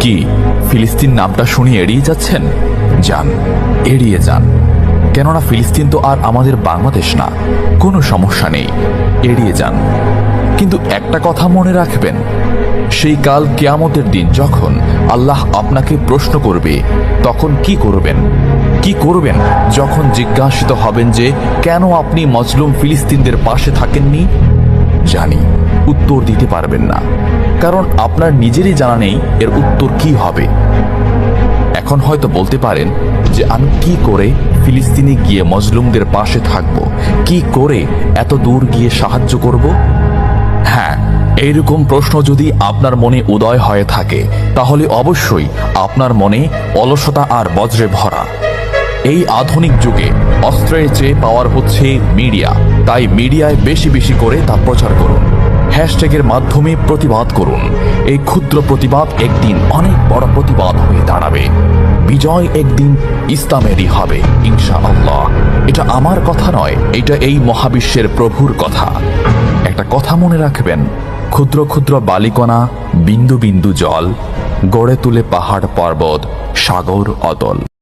কি ফিলিস্তিন নামটা শুনে এড়িয়ে যাচ্ছেন? যান, এড়িয়ে যান। কেননা ফিলিস্তিন তো আর আমাদের বাংলাদেশ না। কোনো সমস্যা নেই, এড়িয়ে যান। কিন্তু একটা কথা মনে রাখবেন, সেই কাল কিয়ামতের দিন যখন আল্লাহ আপনাকে প্রশ্ন করবে, তখন কি করবেন? কি করবেন যখন জিজ্ঞাসিত হবেন যে কেন আপনি মজলুম ফিলিস্তিনদের পাশে থাকেননি? জানি উত্তর দিতে পারবেন না, কারণ আপনার নিজেরই জানা নেই এর উত্তর কি হবে। এখন হয়তো বলতে পারেন যে আমি কি করে ফিলিস্তিনে গিয়ে মজলুমদের পাশে থাকব, কি করে এত দূর গিয়ে সাহায্য করব? হ্যাঁ, এইরকম প্রশ্ন যদি আপনার মনে উদয় হয়ে থাকে, তাহলে অবশ্যই আপনার মনে অলসতা আর বজ্রে ভরা। এই আধুনিক যুগে অস্ত্রের চেয়ে পাওয়ার হচ্ছে মিডিয়া, তাই মিডিয়ায় বেশি বেশি করে তা প্রচার করুন। হ্যাশট্যাগের মাধ্যমে প্রতিবাদ করুন। এই ক্ষুদ্র প্রতিবাদ একদিন অনেক বড় প্রতিবাদ হয়ে দাঁড়াবে। বিজয় একদিন ইসলামেরই হবে ইনশাআল্লাহ। এটা আমার কথা নয়, এটা এই মহাবিশ্বের প্রভুর কথা। একটা কথা মনে রাখবেন, ক্ষুদ্র ক্ষুদ্র বালিকণা, বিন্দু বিন্দু জল গড়ে তুলে পাহাড় পর্বত, সাগর অতল।